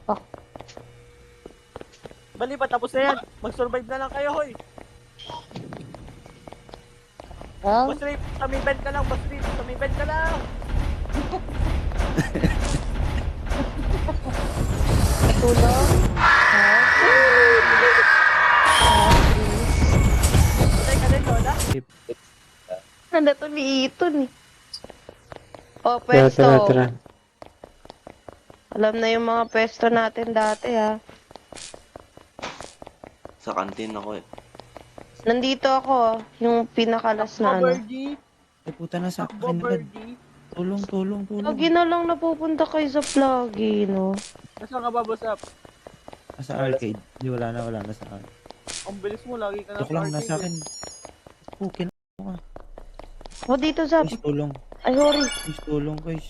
Oh. Bali pa, tapos na yan. Mag-survive na lang kayo, hoy. Well, Boss Rip, tumibend ka lang, Boss Rip. Tumibend ka lang. tulong. Patay ka din, Lola. Nandito ni Iton eh. Oh, Tara, pwesto. tara, tara. Alam na yung mga pwesto natin dati ha. Sa kantin ako eh. Nandito ako, yung pinakalas na ano. Birdie. Ay, puta na sa Takbo, akin agad. Birdie. Tulong. Lagi na lang napupunta kayo sa plagi, no? Nasaan ka ba, Boss Up? Nasa arcade. Di, wala na sa akin. Ang bilis mo, lagi ka na Joke lang, nasa akin. Okay na ka. O, dito, Zap. Guys, tulong. Ay, sorry. Guys, tulong, guys.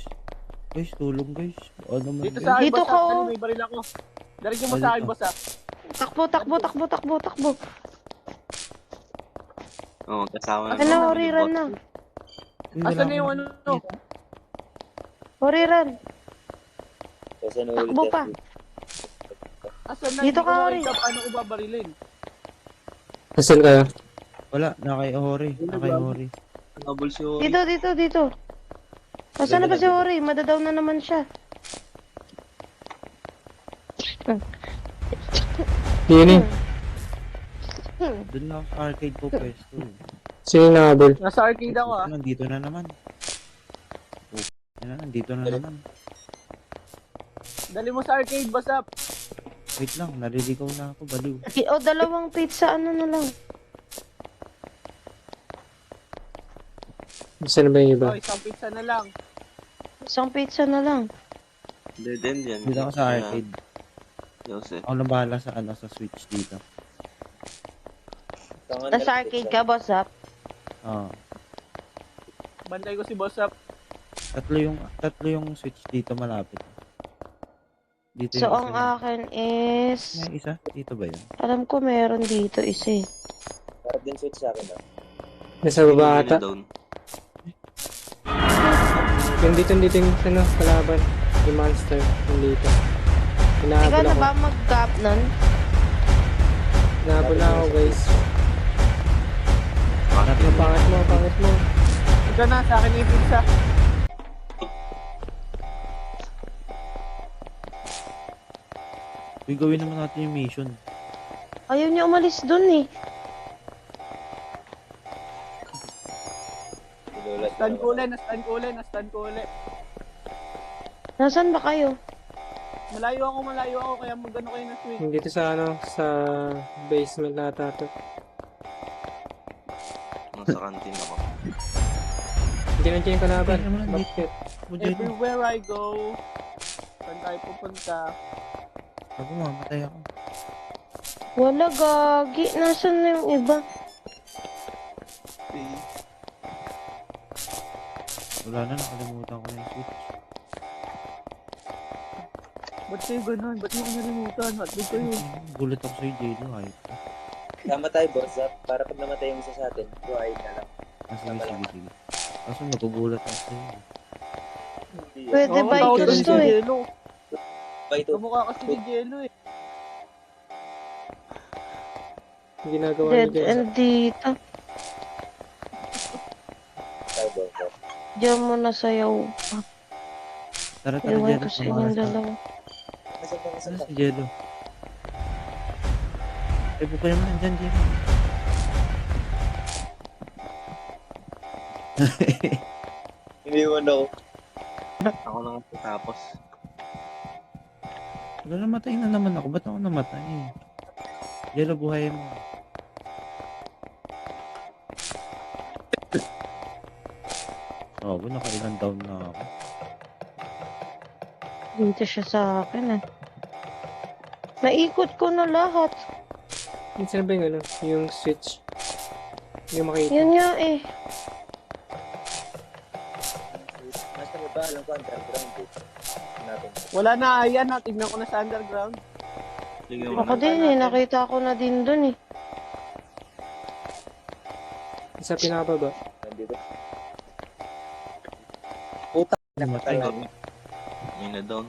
Guys, tulong, guys. Oo naman, Dito guys. sa akin, Dito Boss ka, Up. oh. Dali, may baril ako. Daligyan mo sa akin, Dito. Boss Up. Takbo. Oo, kasama Akin na, oriran na. Uy, wala Asan na akong yung ano? nakikita. Oriran. Kasi Takbo pa. Asan na? Dito Hindi ko ka, makita Ori. paano ko babarilin. Nasaan kayo? Wala, nakay Hori. Nabul si Ori. Dito. Asan na ba si Ori? Madadaw na naman siya. Yun eh. Doon lang sa arcade ko pwesto. Sino yung nakabol? Nasa arcade ako, ah. Nandito na naman. Nandito na naman. Dali mo sa arcade, Boss Up. Wait lang, naliligaw na ako, baliw. O, dalawang pizza, ano na lang. Saan ba yung iba? Oh, isang pizza na lang. Isang pizza na lang. Dead end yan. Dito ako sa arcade. Jose. Ako na bahala sa sa switch dito. Nasa arcade ka, Boss Zap? Oo. Bantay ko si Boss Up. Tatlo yung switch dito malapit. Dito So, yung ang isa. akin is... May isa? Dito ba yun? Alam ko meron dito isa eh. Para din switch sa akin ah. Nasa baba ata. Down. Yung dito yung ano, kalaban. Yung monster. Yung dito. Ikaw Hinahabol na ako. ba mag-gap nun? Hinahabol na ako, guys. Pangit mo. Ikaw na, sa akin yung pizza. Uy, gawin naman natin yung mission. Ayaw niya umalis dun eh. Stand ko ulit. Nasaan ba kayo? Malayo ako, kaya magano kayo na switch. Yung dito sa ano, sa basement na ata to. Nasa kantin ako. Hindi nandiyan yung kalaban. Hindi naman nandito. Bakit? Everywhere I go, saan tayo pupunta? Ako, mamatay ako. Wala, gagi. Nasaan na yung iba? Wala na, nakalimutan ko na yung switch. Ba't kayo ganun? Ba't mo ko nalimutan? Hotdog kayo. Gulat ako sa'yo, Jado. Hayop ka. Tama tayo, boss. Para pag namatay yung isa sa atin, buhay na lang. Sige. Kaso nagugulat ako sa'yo. Pwede ba tawag ito si to eh? Jello. Bye to. Kamukha kasi ni Jello eh. Yung ginagawa Dead niya dyan. end dito. Tayo, boss. Diyan mo na sayaw. Tara, Iwan Jado. ko sa inyong dalawa. Nasaan Ano si Jado? Ay, bukay naman nandyan, Jado. Iniwan ako. Ako lang tapos. Wala, namatay na naman ako. Ba't ako namatay? Jado, buhay mo. Oh, nakailan down na ako. Dito siya sa akin eh. Naikot ko na lahat. Saan ba yung ano? Yung switch? Yung makita. Yun nga eh. Nasa baba, alam ko, underground eh. Natin. Wala na, ayan ha. Tignan ko na sa underground. Sige Ako din eh. Nakita ko na din dun eh. Sa pinababa. Nandito. Namatay. Yun na down.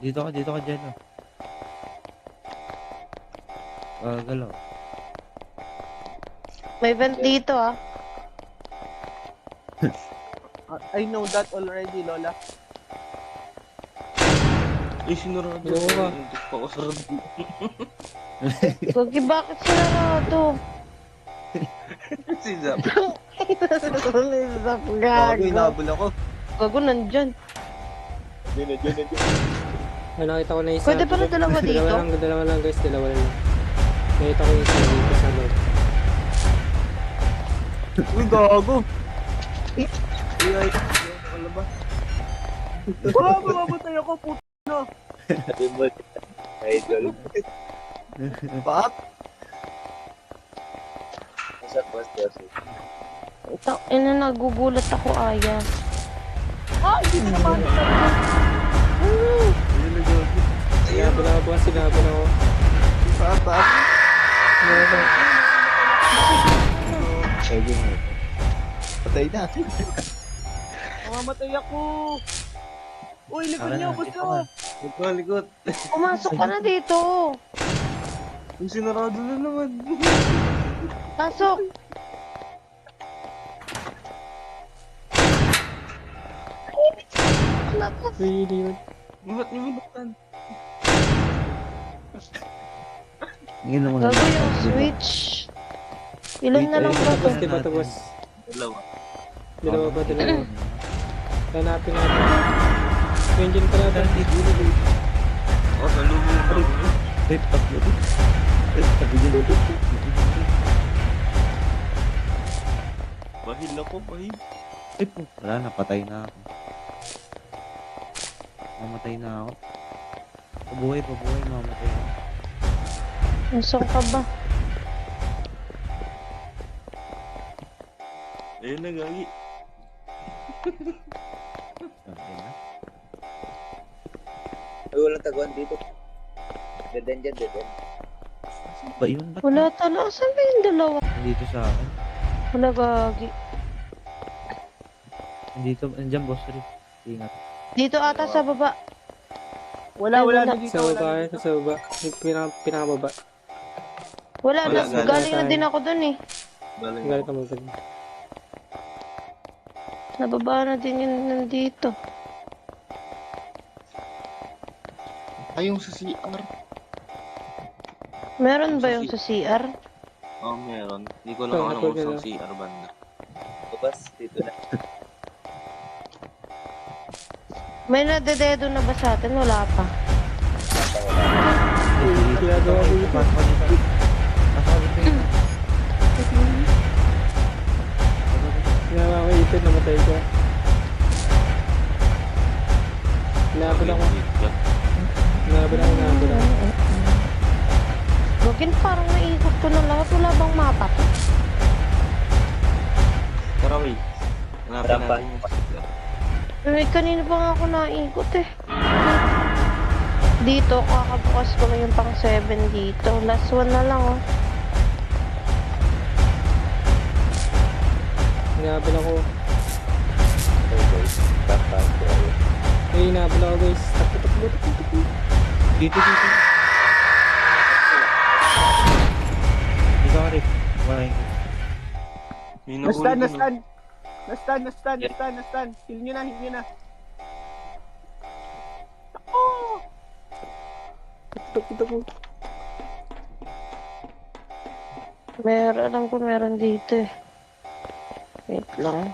Dito ka, Jello. Galaw. May vent dito ah. I know that already, Lola. Ay, sinurado. Oo nga. Hindi pa ako sarado. Gogi, bakit sinarado? Si Zap. Zap Gago, gago. inabol ako. Gago, nandyan. Yun. Nakita ko na isa. Pwede pala dalawa dito? Dalawa lang guys, dalawa lang. Nakita ko yung isa dito sa loob. Uy, gago. Ay, wala ba? Wow, mamamatay ako, puto. Sabi mo, idol. Pak! Nasa boss, Joseph. Ina, nagugulat ako, Aya. Ay, hindi na naman. Sinabi na ako bukas, sinabi na ako. Pak! Sabi mo. Patay na. Mamamatay ako. Uy, likod niyo, gusto. Likot. Pumasok ka na dito. Yung sinurado na naman. Pasok. Labas. Really yun. Ba't niyo binuktan? Ngayon naman. Gago yung switch. Ilan na lang ba to? Tapos, diba tapos? Dalawa. Dalawa ba, dalawa? Hanapin natin. Engine pa natin. Oh, sa lumo na. Rip, tatlo. Sabi niya. Bahil ako, bahil. Wala na, patay na ako. Mamatay na ako. Pabuhay, mamatay na ako. Nasaan ka ba? Ayun na, gagi. Sabi na. Ay, walang taguan dito. Dead end. Ba yun? Ba't Wala talaga. Saan ba yung dalawa? nandito sa akin? Wala, gagi. Nandiyan, boss Rick. Ingat. Dito ata sa baba. Wala wala. na dito. Sa Wala baba, na dito. sa baba. Yung pinakababa. Wala, Wala, galing na tayo. din ako dun eh. Galing Galit ako. naman sa Nababa na din yun nandito. Ay, yung sa CR. Meron ba yung sa CR? Oh, meron. Hindi ko lang Oh, ano napag- kung sa CR banda. Labas, dito na. May nadededo na ba sa atin? Wala pa. ginagawa ko yun. Masabi ko yun. Ginawa ko ito, namatay ka. Nabal ako. Nabal ako. Gagin, parang naikot ko na lahat. Wala bang mapa to? Tara, wait. Hanapin Rampa. natin yung CR. Ay, kanina pa nga ako naikot eh. Dito, kakabukas ko na yung pang 7 dito. Last one na lang oh. Nabal ako. Okay, back. Ay, nabal ako guys. Takbo. Dito. Dito ka, Rick. Wala yun. May nahuli Nastan. dun, Nastan. Heal nyo na. Oh! Takbo. Alam ko meron dito eh. Wait lang.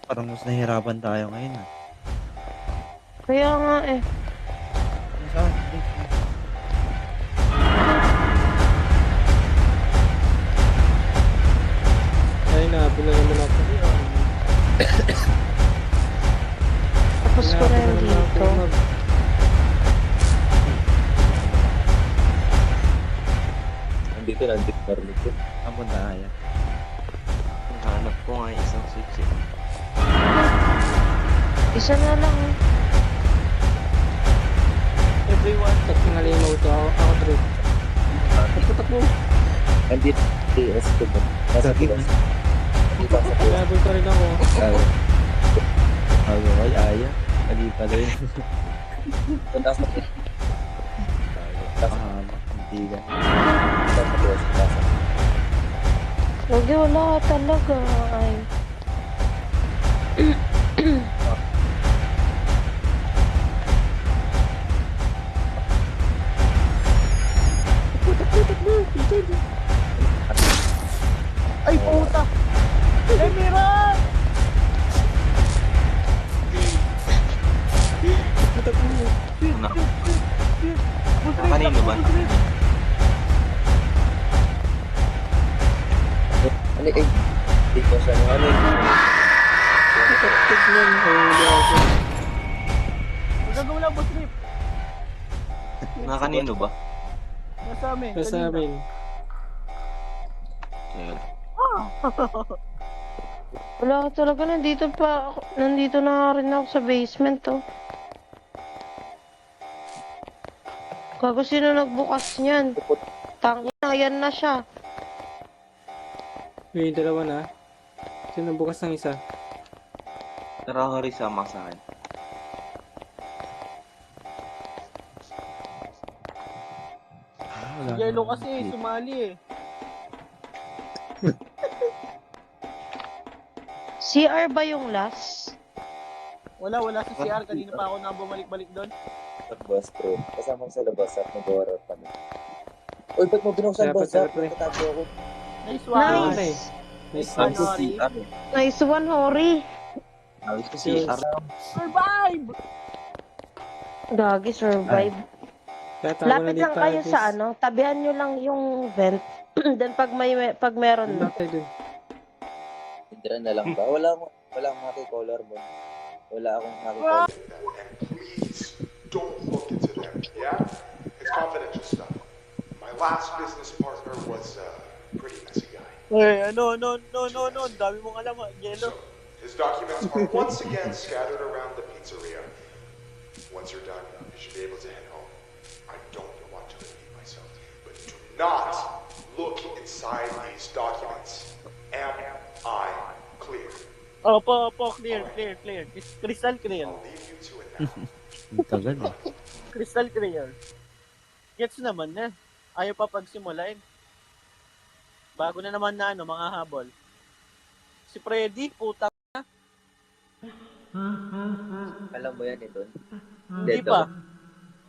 Parang mas nahihirapan tayo ngayon. Kaya nga eh. Saan? Rick? Ay, nabal na naman ako. Tapos ko na yung dito. Nandito, narinig ko. Ang punta kaya. Hanap ko nga yung isang switch eh. Isa na lang eh. Everyone. Takbo mo ito. Ako trip. Takbo. Nandito, TS ko ba? Nasa Sakit TS. na. Dito ako sa TS. Nabal pa rin ako. Bago ko, Aya. Mali pala yun. Taas na. Pahamak. Hindi ka. Taas. Huwag wala talaga. Ay. Ay, puta! Emira! Ano? Kanino ba? Ano eh? Hindi ko siya ano eh. Tignan, huli ako. Huwag gagawin lang, boss Rip. Kanino ba? Nasa amin. Nasa kanina. amin. Ayun. Wala talaga. Nandito na nga rin ako sa basement, oh. Gago, sino nagbukas niyan? Tangina, ayan na siya. May dalawa na. Sino bukas ng isa? Tara, Hori, sama sa akin. Wala. Yellow kasi, sumali eh. CR ba yung last? Wala sa CR. Kanina pa ako na bumalik-balik doon. Boss bro. Kasama ko sa labas at nag-horror kami. Uy, ba't mo binuksan Dapat boss? sarap eh. Tatago ako. Nice one. Nice. Nice Ano, one. Ari? Nice one, Hori. CR. Survive! Gagi, survive. Kaya tago na Lapit dito lang kayo guys. sa ano, tabihan nyo lang yung vent. Then pag meron na. Lapit tayo dun. Tindira na lang ba? Wala akong maki-color mo. Wala akong maki-color. And please don't look into them, yeah? It's confidential stuff. My last business partner was a pretty messy guy. Eh, no. Dami mong alam, ah. Yellow. His documents are once again scattered around the pizzeria. Once you're done, you should be able to head home. I don't want to repeat myself, but do not look inside these documents. Am I clear? Opo, clear. Crystal clear. I'll leave you to it now. Ang tagal eh. Crystal clear. Gets naman na. Ayaw pa pagsimulain. Bago na naman na mga habol. Si Freddy, puta. Alam mo yan eh, Don? Hindi pa.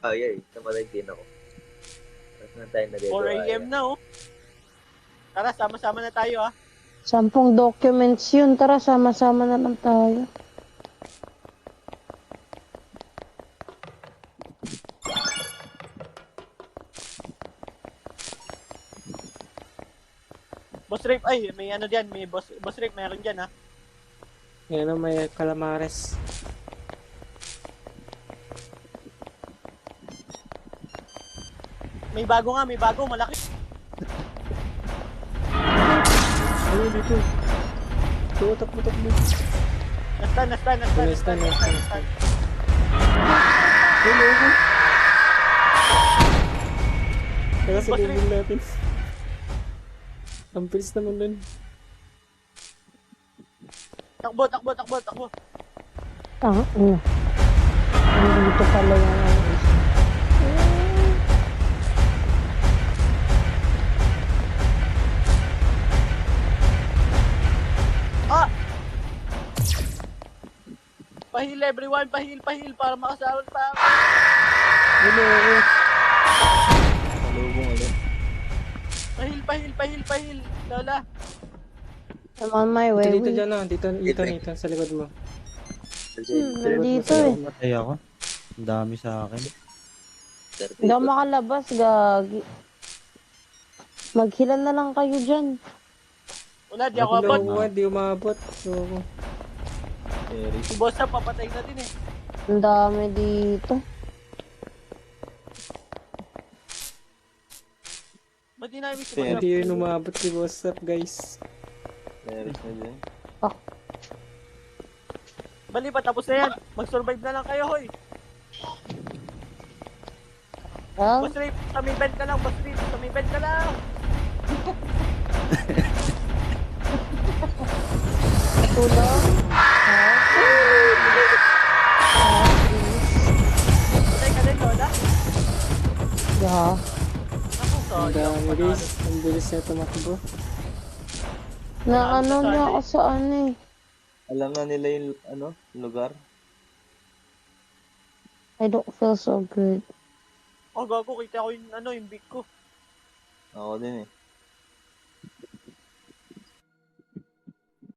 Oh, yeah. Namatay din ako. Tapos na tayo na 4 AM na, oh. Tara, sama-sama na tayo, ah. 10 documents yun. Tara, sama-sama na lang tayo. Boss Rick, ay, may ano diyan, may Boss Rick, meron diyan, ah. Yan o, may calamares. May bago, malaki. Ano dito? Takbo. Nastan. Kaya Boss silipin natin. Ang bilis naman dun. Takbo. Dito pala yung ano. Ah! Pahil everyone, pahil para makasahod pa. Salubong ulit. Pahil, Lola. I'm on my way. Dito dyan na. Dito sa likod mo. Dito eh. Matay ako. Ang dami sa akin. Hindi ako makalabas, gagi. Maghilan na lang kayo dyan. Wala, di ako abot. Di umabot. So, Si Boss na papatay na din eh. Ang dami dito. Ba't di namin si Boss hindi yun umabot si What's up guys. Meron na dyan. Bali pa, tapos na yan. Mag-survive na lang kayo, hoy. Ha? Boss Rick, sa may bed ka lang, Boss Rick. Sa may bed ka lang. Tulong? Ha? Yeah. Ako Ang sayang. dami guys. Ang bilis niya tumakbo. Na ano niya ako sa ano eh. Alam na nila yung lugar. I don't feel so good. Oh, gago, kita ko yung big ko. Ako din eh.